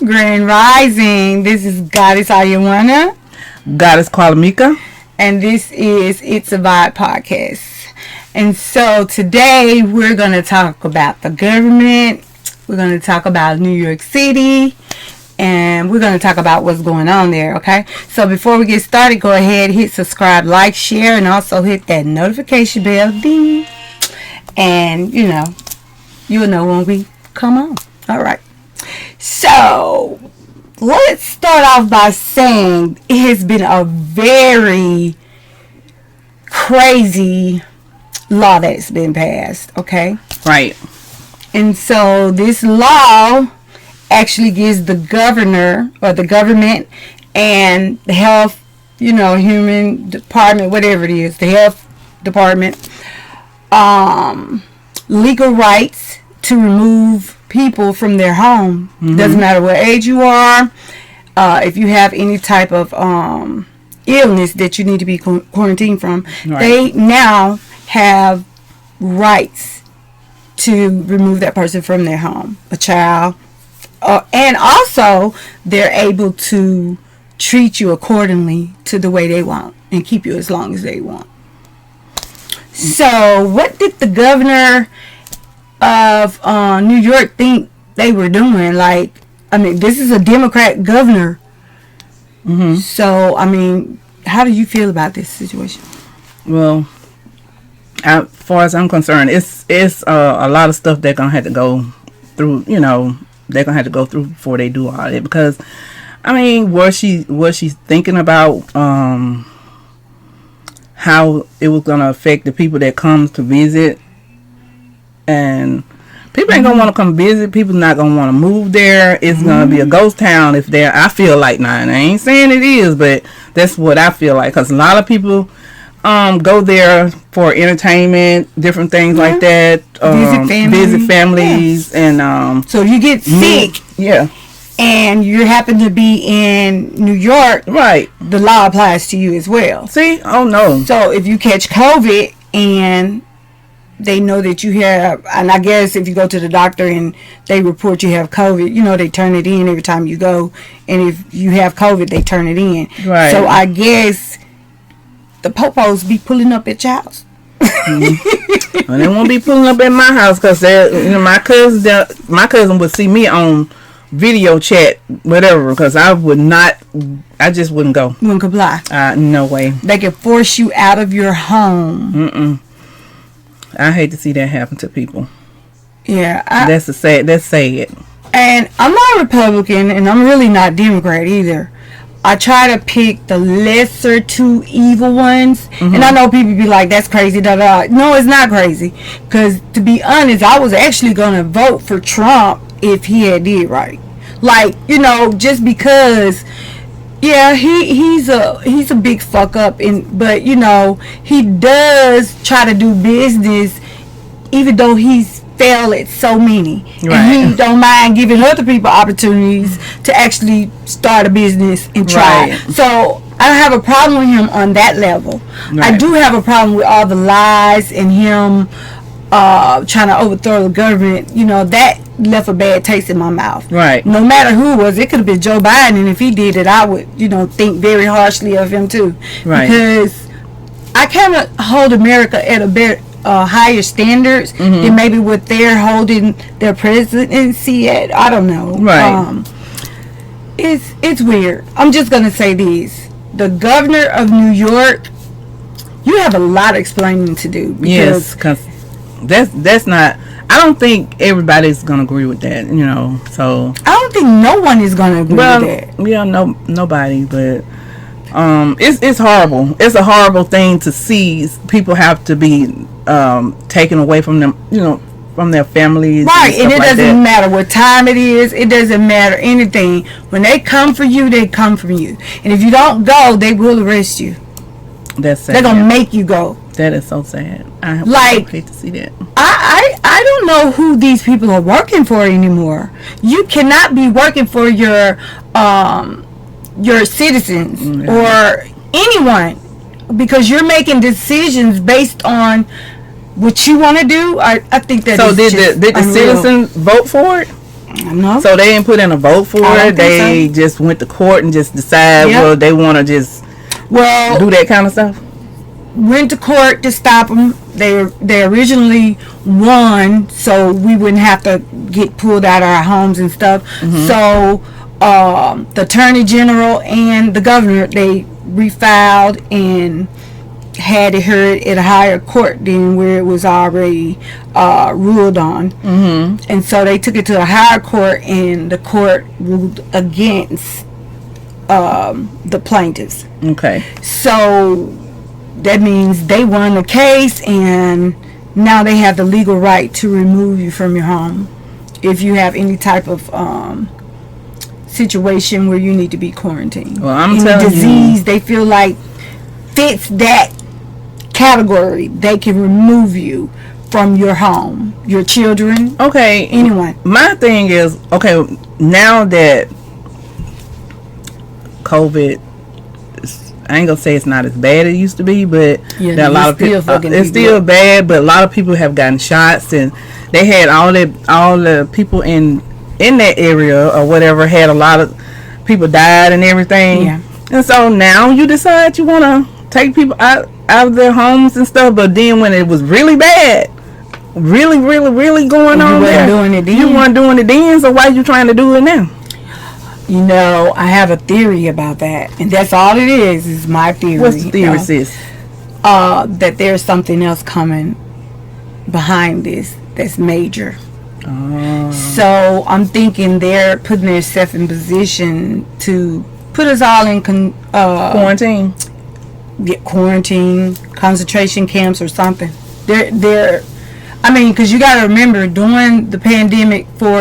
Grand Rising. This is Goddess Euwan. Goddess Kuelimika. And this is It's a Vibe podcast. And so today we're going to talk about the government. We're going to talk about New York City. And we're going to talk about what's going on there, okay? So before we get started, go ahead, hit subscribe, like, share, and also hit that notification bell, ding. And, you'll know when we come on. All right. So, let's start off by saying it has been a very crazy law that's been passed, okay? Right. And so, this law actually gives the governor or the government and the health, human department, whatever it is, the health department, legal rights to remove people from their home. Mm-hmm. Doesn't matter what age you are, if you have any type of illness that you need to be quarantined from, right. They now have rights to remove that person from their home, a child, and also they're able to treat you accordingly to the way they want and keep you as long as they want. So what did the governor of New York think they were doing? This is a Democrat governor. Mm-hmm. So, how do you feel about this situation? Well, as far as I'm concerned, it's a lot of stuff they're going to have to go through, they're going to have to go through before they do all that. Because, was she thinking about how it was going to affect the people that comes to visit? And people ain't gonna want to come visit. People not gonna want to move there. It's gonna be a ghost town if they're. I feel like now. And I ain't saying it is, but that's what I feel like. Cause a lot of people go there for entertainment, different things like that. Visit families, and so you get sick, and you happen to be in New York, right? The law applies to you as well. See? Oh no. So if you catch COVID and they know that you have, and I guess if you go to the doctor and they report you have COVID, they turn it in every time you go. And if you have COVID, they turn it in. Right. So I guess the popos be pulling up at your house. Mm-hmm. Well, they won't be pulling up at my house because my cousin would see me on video chat, whatever, because I just wouldn't go. Wouldn't comply. No way. They could force you out of your home. Mm-mm. I hate to see that happen to people. Yeah. That's sad. And I'm not Republican, and I'm really not Democrat either. I try to pick the lesser two evil ones. Mm-hmm. And I know people be like, that's crazy. Da, da. No, it's not crazy. Because to be honest, I was actually going to vote for Trump if he had did right. Just because... Yeah, he's a big fuck up, but he does try to do business, even though he's failed at so many, right. And he don't mind giving other people opportunities to actually start a business and try. Right. So I don't have a problem with him on that level. Right. I do have a problem with all the lies and him trying to overthrow the government. That left a bad taste in my mouth. Right. No matter who it was, it could have been Joe Biden, and if he did it, I would, think very harshly of him too. Right. Because I kind of hold America at a better, higher standards than maybe what they're holding their presidency at. I don't know. Right. It's weird. I'm just gonna say this: the governor of New York, you have a lot of explaining to do. Yes, because that's not. I don't think everybody's gonna agree with that, So I don't think no one is gonna agree with that. Yeah, nobody. But it's horrible. It's a horrible thing to see people have to be taken away from them, from their families. Right, and it doesn't matter what time it is. It doesn't matter anything. When they come for you, they come for you. And if you don't go, they will arrest you. That's sad. They're gonna make you go. That is so sad. I hate to see that. I don't know who these people are working for anymore. You cannot be working for your citizens or anyone, because you're making decisions based on what you want to do. I think that. So did the citizens vote for it? No. So they didn't put in a vote for it. They just went to court and just decided, well, they want to just do that kind of stuff. Went to court to stop them. They originally won, so we wouldn't have to get pulled out of our homes and stuff. So the attorney general and the governor, they refiled and had it heard at a higher court than where it was already ruled on. And so they took it to a higher court, and the court ruled against the plaintiffs. Okay. So that means they won the case, and now they have the legal right to remove you from your home if you have any type of situation where you need to be quarantined. Well, I'm telling disease they feel like fits that category, they can remove you from your home, your children, anyone. My thing is, okay, now that COVID, I ain't gonna say it's not as bad as it used to be, but there are a lot of people. It's still bad, but a lot of people have gotten shots, and they had all the people in that area or whatever had a lot of people died and everything. Yeah. And so now you decide you want to take people out of their homes and stuff, but then when it was really bad, really going on there, you weren't doing it then. So why are you trying to do it now? You know, I have a theory about that, and that's all it is my theory. What's the theory, sis? That there's something else coming behind this that's major. So I'm thinking they're putting themselves in position to put us all in quarantine. Quarantine, concentration camps or something. They're I mean, because you got to remember, during the pandemic for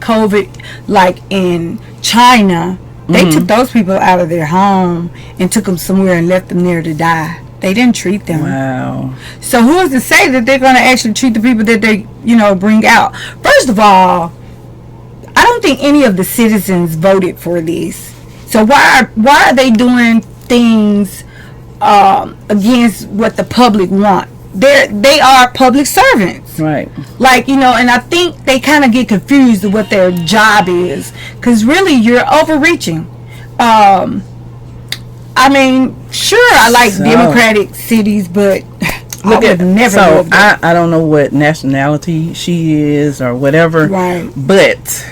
COVID, like in China, they took those people out of their home and took them somewhere and left them there to die. They didn't treat them. Wow. So who is to say that they're going to actually treat the people that they, bring out? First of all, I don't think any of the citizens voted for this. So why are they doing things against what the public want? They are public servants, right? Like, and I think they kind of get confused with what their job is, because really you're overreaching. I mean, sure, I like democratic cities, but I would never live there. I don't know what nationality she is or whatever, right? But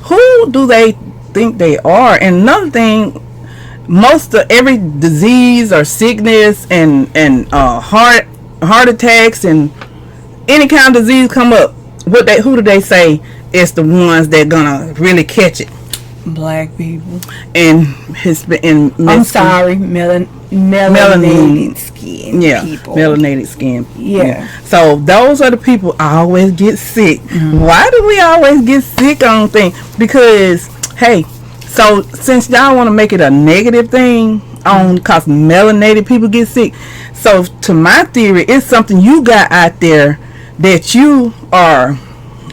who do they think they are? And another thing, most of every disease or sickness and heart attacks and any kind of disease come up, who do they say is the ones that gonna really catch it? Black people and I'm sorry, melanated skin people. Melanated skin. Yeah. So those are the people always get sick. Why do we always get sick on things? Because hey, so since y'all want to make it a negative thing cause melanated people get sick, so to my theory, it's something you got out there that you are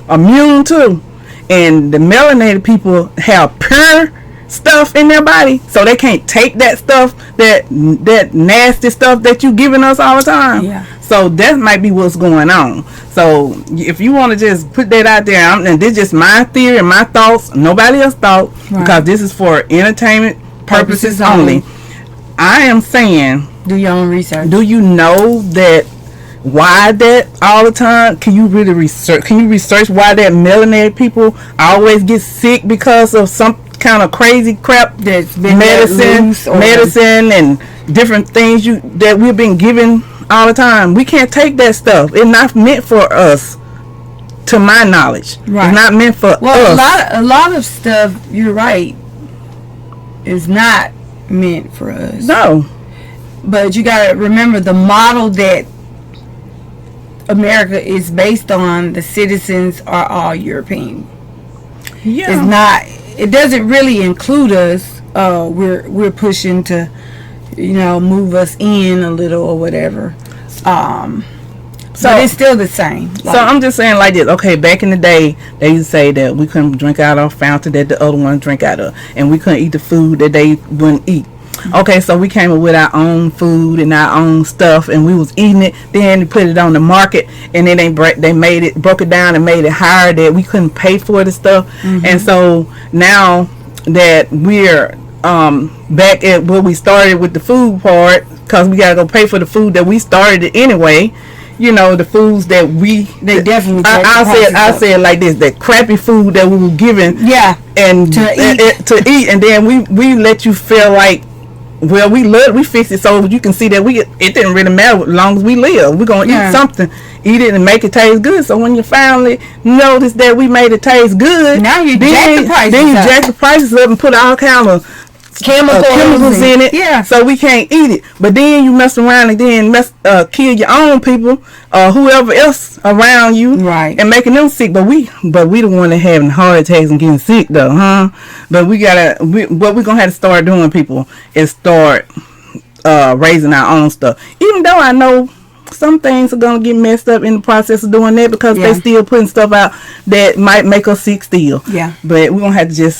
immune to, and the melanated people have pure stuff in their body, so they can't take that stuff, that nasty stuff that you giving us all the time. Yeah. So that might be what's going on. So if you want to just put that out there, and this is just my theory and my thoughts, nobody else thought, because this is for entertainment purposes only. I am saying, do your own research. Do you know that why that all the time? Can you really research? Can you research why that melanated people always get sick because of some kind of crazy crap that's been medicine and different things that we've been given all the time? We can't take that stuff. It's not meant for us, to my knowledge. Right. It's not meant for us. A lot of stuff, you're right, is not meant for us. No. But you gotta remember, the model that America is based on, the citizens are all European. Yeah. It's not, it doesn't really include us. We're pushing to, move us in a little or whatever. So it's still the same. So I'm just saying like this. Okay, back in the day, they used to say that we couldn't drink out of fountain that the other one drink out of, and we couldn't eat the food that they wouldn't eat. Okay, so we came up with our own food and our own stuff, and we was eating it. Then they put it on the market, and then they broke it down and made it higher that we couldn't pay for the stuff. And so now that we're back at where we started with the food part, because we gotta go pay for the food that we started it anyway. You know, the foods that they definitely. I said like this: that crappy food that we were given, and to eat, and then we let you feel like, well, we fixed it so you can see that it didn't really matter as long as we live. We're gonna eat something, eat it, and make it taste good. So when you finally notice that we made it taste good, now you jack the prices up and put all kind of chemicals in it, so we can't eat it. But then you mess around and then kill your own people, whoever else around you, right, and making them sick. But we the one that having heart attacks and getting sick though, huh? But what we're gonna have to start doing, people, is start raising our own stuff. Even though I know some things are gonna get messed up in the process of doing that, because they still putting stuff out that might make us sick still. Yeah. But we're gonna have to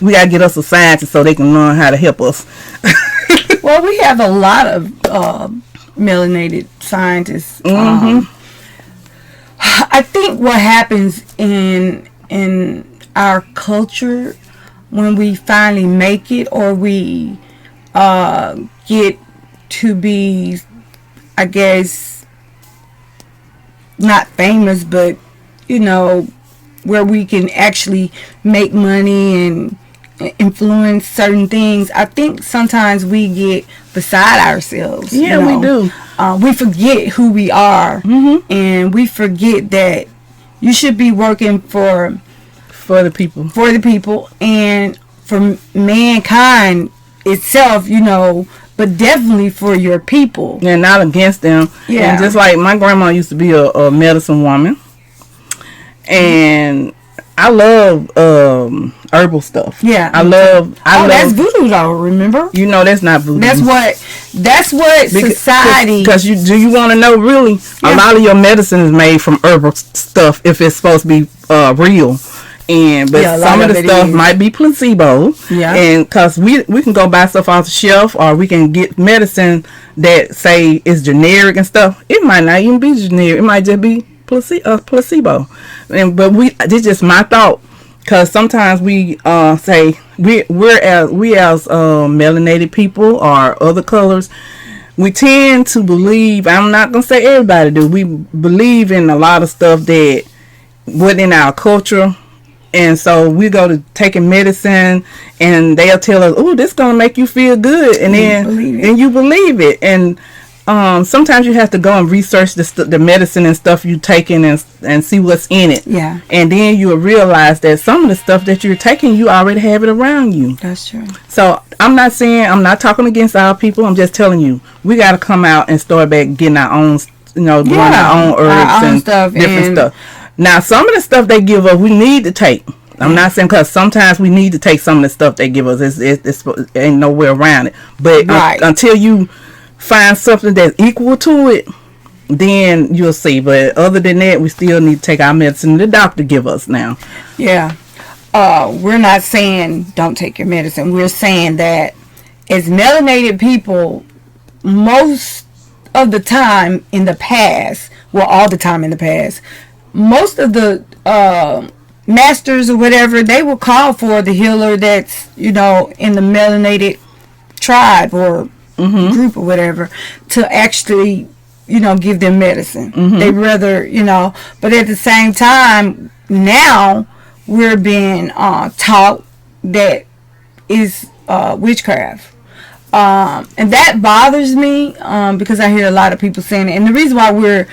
we gotta get us a scientist so they can learn how to help us. Well, we have a lot of melanated scientists. I think what happens in our culture when we finally make it, or we get to be, I guess, not famous, but you know, where we can actually make money and influence certain things. I think sometimes we get beside ourselves. Yeah, we do. We forget who we are, and we forget that you should be working for the people, and for mankind itself, you know, but definitely for your people. Yeah, not against them. Yeah. And just like my grandma used to be a medicine woman, and I love herbal stuff. Yeah, I love. That's voodoo, though. Remember? You know, that's not voodoo. That's what society. Because you want to know really? A lot of your medicine is made from herbal stuff if it's supposed to be real. But some of the stuff might be placebo. Yeah. And because we can go buy stuff off the shelf, or we can get medicine that say is generic and stuff. It might not even be generic. It might just be placebo. But this is just my thought, because sometimes we say we as melanated people or other colors, we tend to believe, I'm not gonna say everybody do, we believe in a lot of stuff that within our culture. And so we go to taking medicine, and they'll tell us, "Oh, this is gonna make you feel good," and then you believe it. And sometimes you have to go and research the medicine and stuff you taking and see what's in it. Yeah. And then you'll realize that some of the stuff that you're taking, you already have it around you. That's true. So I'm not talking against our people. I'm just telling you, we got to come out and start back getting our own, doing our own herbs and stuff, different stuff. Now, some of the stuff they give us, we need to take. I'm not saying, because sometimes we need to take some of the stuff they give us. It's ain't nowhere around it. But until you find something that's equal to it, then you'll see. But other than that, we still need to take our medicine the doctor give us now. Yeah. We're not saying don't take your medicine. We're saying that as melanated people, most of the time in the past, well, all the time in the past, most of the masters or whatever, they will call for the healer that's, in the melanated tribe or group or whatever to actually, give them medicine. They rather, but at the same time, now we're being taught that is witchcraft. And that bothers me because I hear a lot of people saying it. And the reason why we're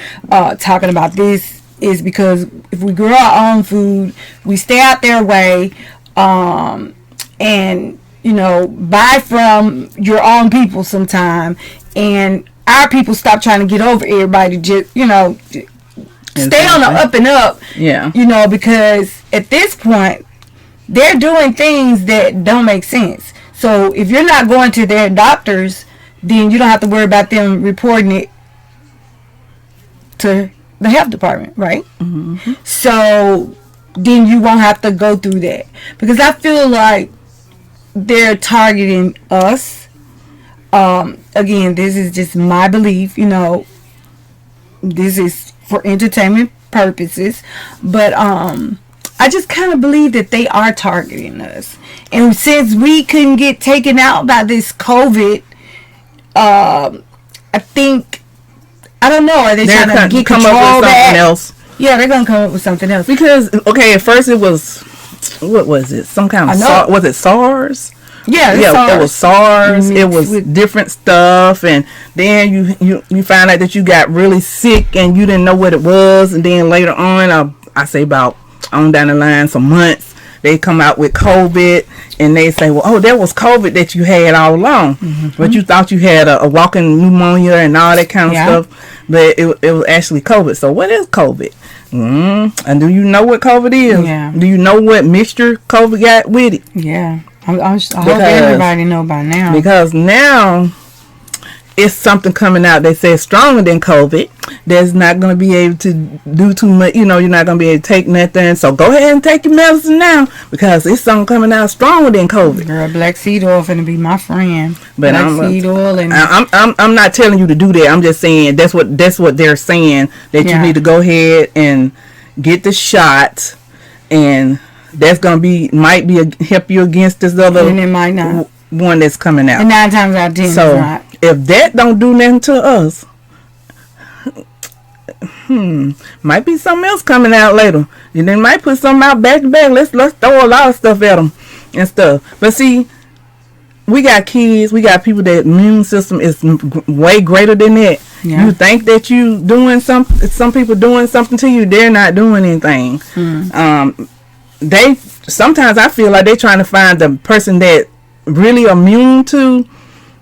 talking about this is because if we grow our own food, we stay out their way, and buy from your own people sometime, and our people stop trying to get over everybody, just stay on the up and up. Yeah. Because at this point they're doing things that don't make sense. So if you're not going to their doctors, then you don't have to worry about them reporting it to the health department, right? So then you won't have to go through that, because I feel like they're targeting us Again, this is just my belief. This is for entertainment purposes, but I just kind of believe that they are targeting us. And since we couldn't get taken out by this COVID, I think, I don't know, are they trying to get come control up with something else? Yeah, they're going to come up with something else. Because, okay, at first it was, what was it? Some kind of, was it SARS? Yeah, it was SARS. It was different stuff, and then you find out that you got really sick and you didn't know what it was, and then later on, I say about on down the line, some months, they come out with COVID, and they say, well, that was COVID that you had all along, but you thought you had a walking pneumonia and all that kind of stuff, but it was actually COVID. So what is COVID? And do you know what COVID is? Yeah. Do you know what mixture COVID got with it? Yeah. I hope everybody know by now. Because now it's something coming out that says stronger than COVID. That's not going to be able to do too much. You're not going to be able to take nothing. So go ahead and take your medicine now, because it's something coming out stronger than COVID. Girl, black seed oil finna be my friend. But seed oil, and I'm not telling you to do that. I'm just saying that's what they're saying, that you need to go ahead and get the shot, and that's gonna might be help you against this other, and it might not. One that's coming out. And 9 times out of 10 so it's not. If that don't do nothing to us, might be something else coming out later. And they might put something out back to back. Let's throw a lot of stuff at them and stuff. But see, we got kids, we got people that immune system is way greater than that. Yeah. You think that you doing something, some people doing something to you, they're not doing anything. They sometimes I feel like they're trying to find the person that really immune to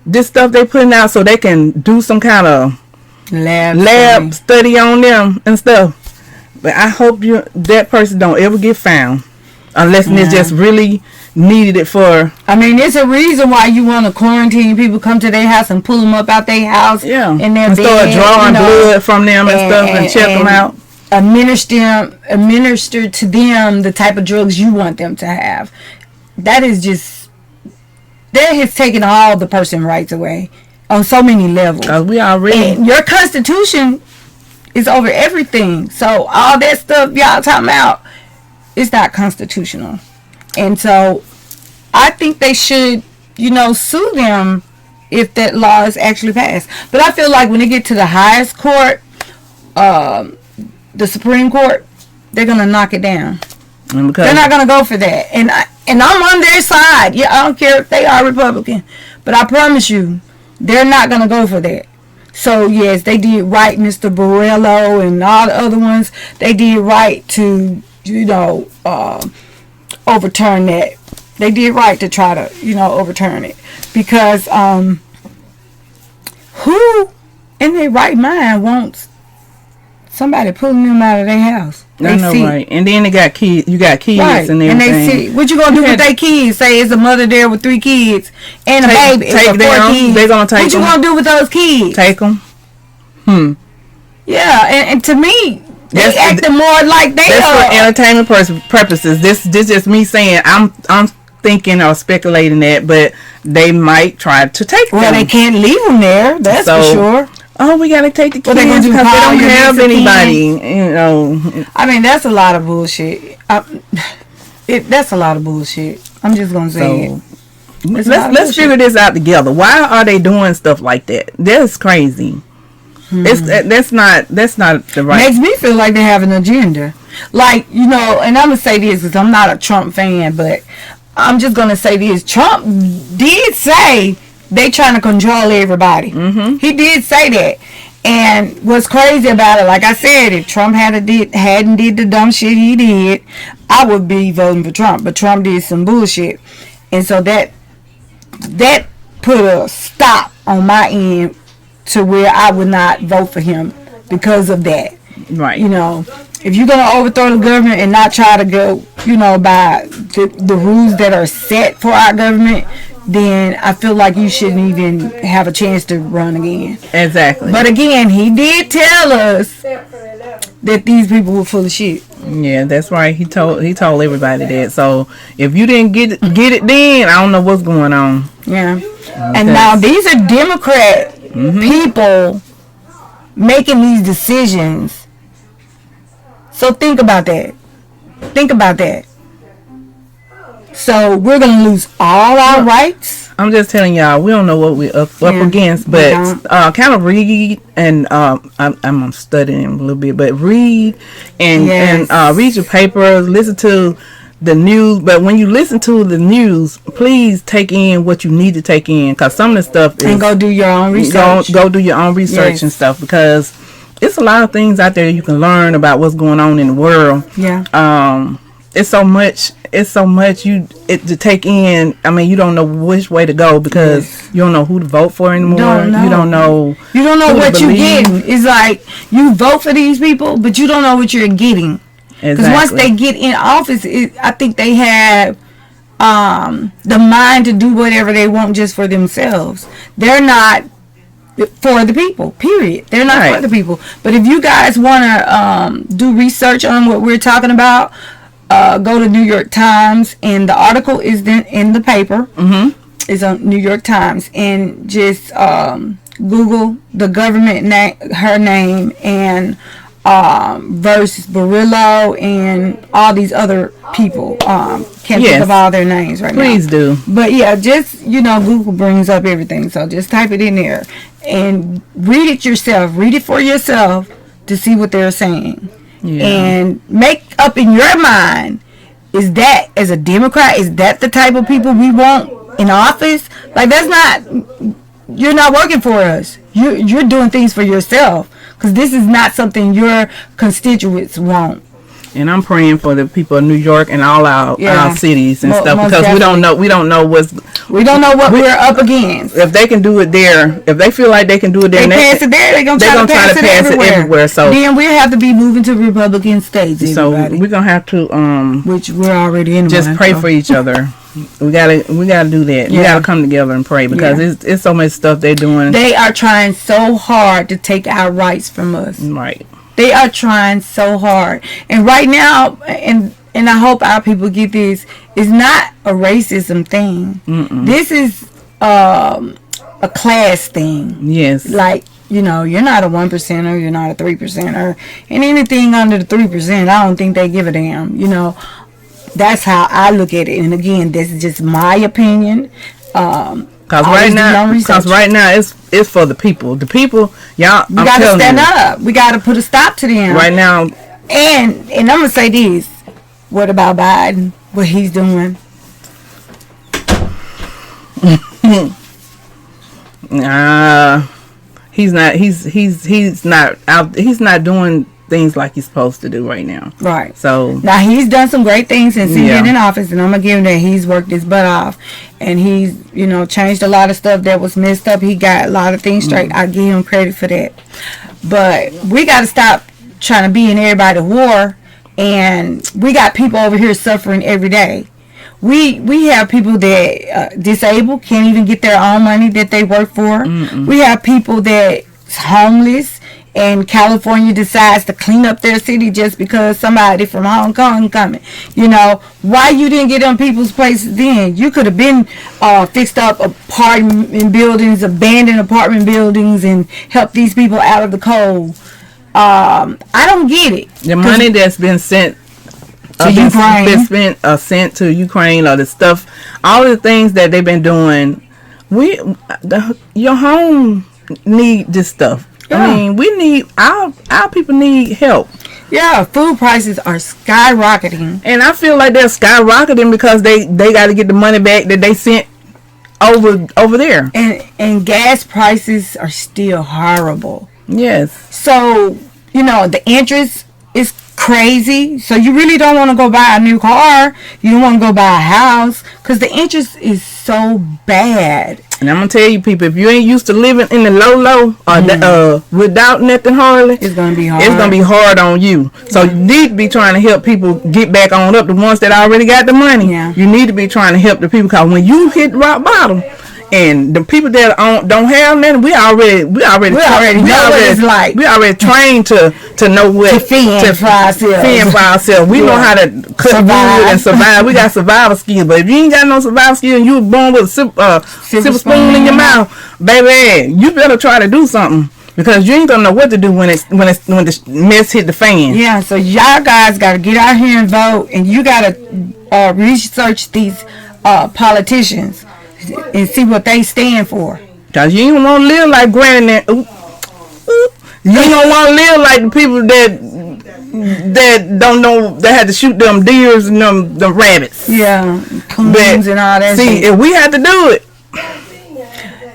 this stuff they putting out, so they can do some kind of lab study on them and stuff. But I hope that person don't ever get found, unless it's just really needed it for. I mean, it's a reason why you want to quarantine people, come to their house and pull them up out their house, in their bed, start drawing blood from them and stuff, and check them out. Administer to them the type of drugs you want them to have. That has taken all the person rights away on so many levels. And your Constitution is over everything. So all that stuff y'all talking about is not constitutional. And so I think they should, sue them if that law is actually passed. But I feel like when they get to the highest court, the Supreme Court, they're gonna knock it down. They're not gonna go for that. And I'm on their side. Yeah, I don't care if they are Republican, but I promise you, they're not gonna go for that. So yes, they did right, Mr. Borrello and all the other ones. They did right to, overturn that. They did right to try to, overturn it, because who in their right mind wants somebody pulling them out of their house? I know, right? And then they got kids. You got kids, right, and everything. And they see what you gonna do with their kids. Say it's a mother there with 3 kids and a baby. Take them. Kids. They're gonna take. What you gonna do with those kids? Take them. Yeah, and to me, they acting more like they that's are. For entertainment purposes. This just me saying. I'm thinking or speculating that, but they might try to take them. Well, they can't leave them there. That's for sure. Oh, we gotta take the kids because they don't have anybody. I mean, that's a lot of bullshit. That's a lot of bullshit. I'm just gonna say it. Let's figure this out together. Why are they doing stuff like that? That's crazy. That's not the right. Makes me feel like they have an agenda. Like, and I'm gonna say this because I'm not a Trump fan, but I'm just gonna say this. Trump did say they trying to control everybody. He did say that. And what's crazy about it, like I said, if Trump hadn't did the dumb shit he did, I would be voting for Trump. But Trump did some bullshit. And so that put a stop on my end to where I would not vote for him because of that. Right. If you're going to overthrow the government and not try to go, by the rules that are set for our government, then I feel like you shouldn't even have a chance to run again. Exactly. But again, he did tell us that these people were full of shit. Yeah, that's right. He told everybody that. So if you didn't get it then, I don't know what's going on. Yeah. And now these are Democrat people making these decisions. So think about that. Think about that. So we're going to lose all our rights. I'm just telling y'all, we don't know what we're up against, but kind of read and I'm studying a little bit, but read and read your papers, listen to the news. But when you listen to the news, please take in what you need to take in, because some of the stuff is, and go do your own research. Go do your own research and stuff, because it's a lot of things out there you can learn about what's going on in the world. Yeah. It's so much to take in. I mean, you don't know which way to go, because you don't know who to vote for anymore. You don't know what you're getting. It's like you vote for these people, but you don't know what you're getting. Because once they get in office, I think they have the mind to do whatever they want just for themselves. They're not for the people, period. They're not for the people. But if you guys want to do research on what we're talking about, go to New York Times, and the article is in the paper. It's on New York Times, and just Google the government her name, and versus Barillo and all these other people. Can't think of all their names right now. Please do. But yeah, just Google brings up everything, so just type it in there and read it yourself. Read it for yourself to see what they're saying. Yeah. And make up in your mind, is that, as a Democrat, is that the type of people we want in office? Like, that's not, you're not working for us. You're doing things for yourself, because this is not something your constituents want. And I'm praying for the people of New York and all our cities and stuff, because definitely. we don't know what we're up against. If they can do it there, if they feel like they can do it there, they pass it there, they're gonna try to pass it everywhere. So then we have to be moving to Republican states. Everybody. So we're gonna have to which we're already in. Just pray for each other. We gotta do that. We gotta come together and pray, because it's so much stuff they're doing. They are trying so hard to take our rights from us. Right. They are trying so hard. And right now, and I hope our people get this, it's not a racism thing. This is a class thing. Yes. Like, you're not a 1%er, you're not a 3%er. And anything under the 3%, I don't think they give a damn. That's how I look at it. And again, this is just my opinion. Because right now it's for the people. The people, y'all. We got to stand up. We got to put a stop to them right now. And I'm gonna say this: what about Biden? What he's doing? He's not. He's not out. He's not doing things like he's supposed to do right now. Right. So now he's done some great things since he's been in office, and I'm gonna give him that. He's worked his butt off, and he's changed a lot of stuff that was messed up. He got a lot of things straight. I give him credit for that. But we got to stop trying to be in everybody's war, and we got people over here suffering every day. We have people that disabled, can't even get their own money that they work for. We have people that's homeless, and California decides to clean up their city just because somebody from Hong Kong coming. Why you didn't get on people's places then? You could have been fixed up apartment buildings, abandoned apartment buildings, and helped these people out of the cold. I don't get it. The money that's been sent to Ukraine, been spent sent to Ukraine, or the stuff, all the things that they've been doing. Your home need this stuff. Yeah. I mean, we need our people need help. Yeah, food prices are skyrocketing, and I feel like they're skyrocketing because they got to get the money back that they sent over there. And gas prices are still horrible. Yes. So the interest is crazy. So you really don't want to go buy a new car. You don't want to go buy a house because the interest is so bad. And I'm gonna tell you, people, if you ain't used to living in the low or without nothing hardly, it's gonna be hard. It's gonna be hard on you. So you need to be trying to help people get back on up. The ones that already got the money, you need to be trying to help the people, because when you hit rock bottom, And the people that don't have nothing, we already know what it's like. We already trained to know what to fend for ourselves. We know how to cut wood and survive. We got survival skills. But if you ain't got no survival skills and you were born with a silver spoon in your mouth, baby, you better try to do something. Because you ain't gonna know what to do when the mess hit the fan. Yeah, so y'all guys gotta get out here and vote, and you gotta research these politicians and see what they stand for. Cause you ain't want to live like Granny. You ain't gonna want to live like the people that don't know, that had to shoot them deers and them rabbits. Yeah, coons and all that. See, if we had to do it.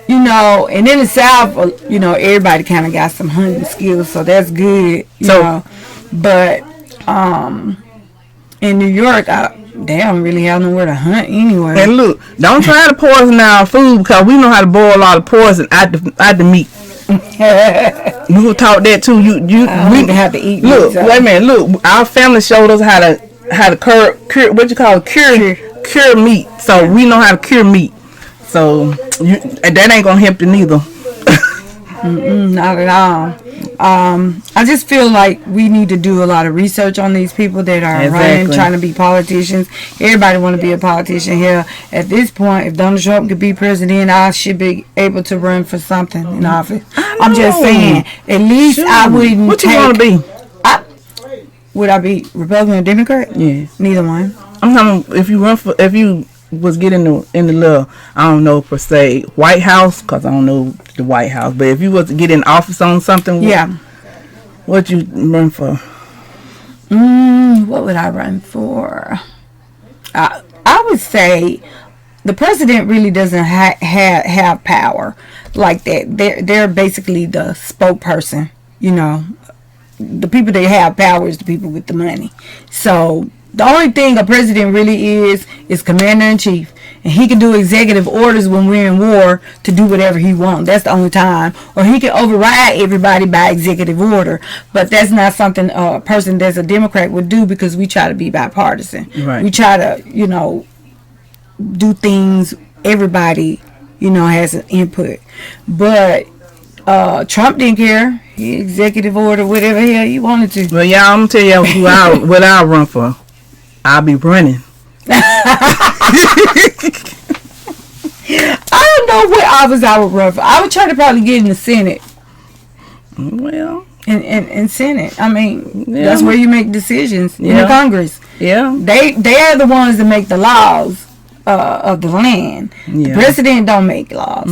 You know, and in the South, you know, everybody kind of got some hunting skills, so that's good. You know, but in New York, they don't really have nowhere to hunt anywhere. And look, don't try to poison our food because we know how to boil all the poison out the meat. You taught that too. We have to eat. Look, meat, wait a minute. Look, our family showed us how to cure what you call cure meat. So we know how to cure meat. So that ain't gonna help you neither. Not at all. I just feel like we need to do a lot of research on these people that are running, trying to be politicians. Everybody want to be a politician here. At this point, if Donald Trump could be president, I should be able to run for something in office. I'm just saying, at least I wouldn't. What you want to be? Would I be Republican or Democrat? Yeah, neither one. I'm talking if you was getting in the little, I don't know per se White House, because I don't know the White House, but if you was to get in office on something, what you run for? What would I run for? I would say the president really doesn't have power like that. They're basically the spokesperson. You know, the people that have power is the people with the money. So the only thing a president really is commander-in-chief. And he can do executive orders when we're in war to do whatever he wants. That's the only time. Or he can override everybody by executive order. But that's not something a person that's a Democrat would do, because we try to be bipartisan. Right. We try to, do things, everybody, has an input. But Trump didn't care. He executive order, whatever the hell he wanted to. Well, y'all, I'm going to tell you what I'll run for. I'll be running. I don't know what office I would run for. I would try to probably get in the Senate. Well, in Senate. I mean, that's where you make decisions in the Congress. Yeah, they are the ones that make the laws of the land. The president don't make laws.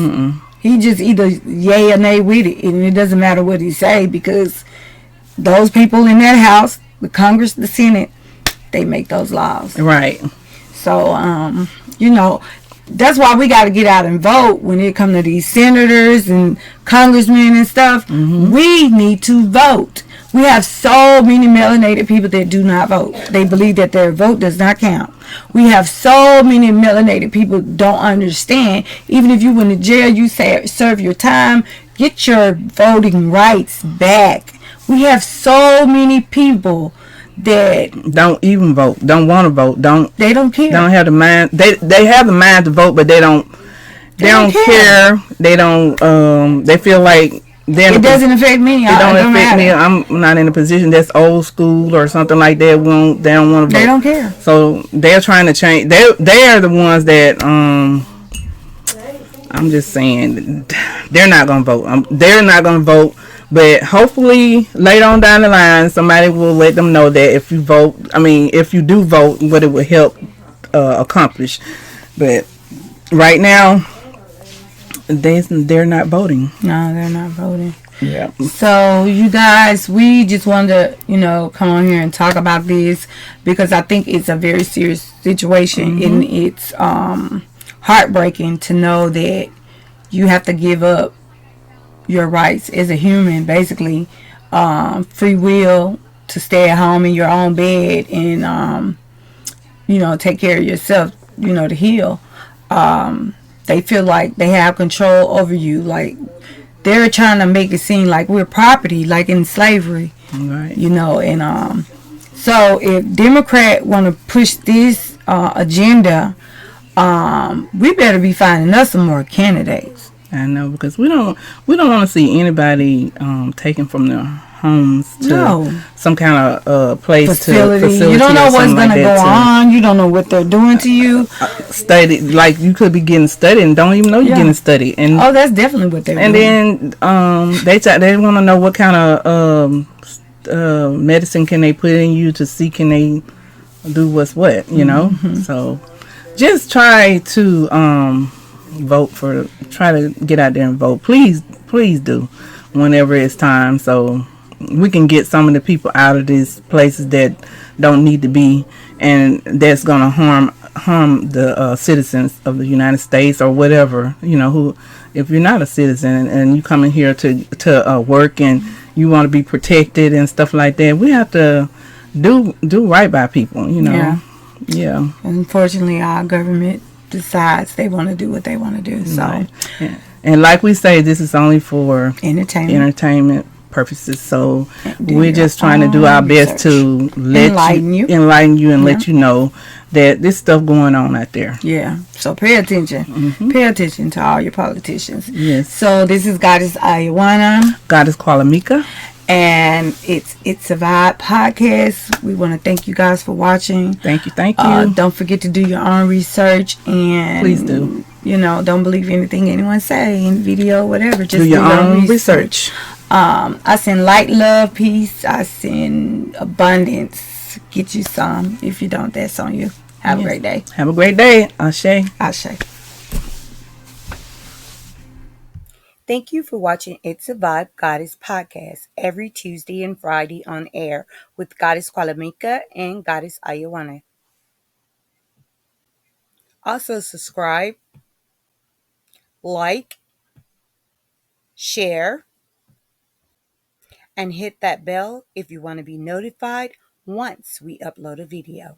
He just either yay or nay with it, and it doesn't matter what he say, because those people in that house, the Congress, the Senate, they make those laws. Right. So, that's why we got to get out and vote when it comes to these senators and congressmen and stuff. We need to vote. We have so many melanated people that do not vote. They believe that their vote does not count. We have so many melanated people don't understand. Even if you went to jail, you serve your time, get your voting rights back. We have so many people that don't even vote, don't want to vote, they don't care, don't have the mind. They have the mind to vote, but they don't care. They don't. They feel like it doesn't affect me. It don't affect me. I'm not in a position that's old school or something like that. They don't want to vote. They don't care. So they're trying to change. They are the ones that I'm just saying they're not gonna vote. They're not gonna vote. But hopefully later on down the line, somebody will let them know that if you do vote, what it will help accomplish. But right now, they're not voting. No, they're not voting. Yeah. So you guys, we just wanted to, come on here and talk about this, because I think it's a very serious situation, and it's heartbreaking to know that you have to give up your rights as a human, basically, free will to stay at home in your own bed and take care of yourself, to heal. They feel like they have control over you, like they're trying to make it seem like we're property, like in slavery. Right. And so if Democrat want to push this agenda We better be finding us some more candidates. I know, because we don't want to see anybody taken from their homes to No. some kind of Facility. facility You don't know or what's something going like to go that on. You don't know what they're doing to you. to study. Like, you could be getting studied and don't even know you're Yeah. getting studied. And Oh, that's definitely what they're and doing. then they want to know what kind of medicine can they put in you to see can they do what's what, you know. So just try to try to get out there and vote, please do, whenever it's time, so we can get some of the people out of these places that don't need to be, and that's gonna harm the citizens of the United States or whatever, you know, who, if you're not a citizen and you come in here to work and you want to be protected and stuff like that, we have to do right by people, you know. Yeah. Unfortunately, our government decides they want to do what they want to do. So, Right. Yeah. And like we say, this is only for entertainment purposes. So we're just trying to do our best to enlighten you and let you know that this stuff going on out there. Yeah. So pay attention. Pay attention to all your politicians. Yes. So this is Goddess Euwan. Goddess Kuelimika. And it's a Vibe podcast. We want to thank you guys for watching. Thank you. Don't forget to do your own research, and please do. You know, don't believe anything anyone say in video, whatever. Just do your own research. I send light, love, peace. I send abundance. Get you some. If you don't, that's on you. Have a great day. Have a great day. Ashe. Ashe. Thank you for watching It's a Vibe Goddess podcast every Tuesday and Friday on air with Goddess Kuelimika and Goddess Euwan. Also subscribe, like, share, and hit that bell if you want to be notified once we upload a video.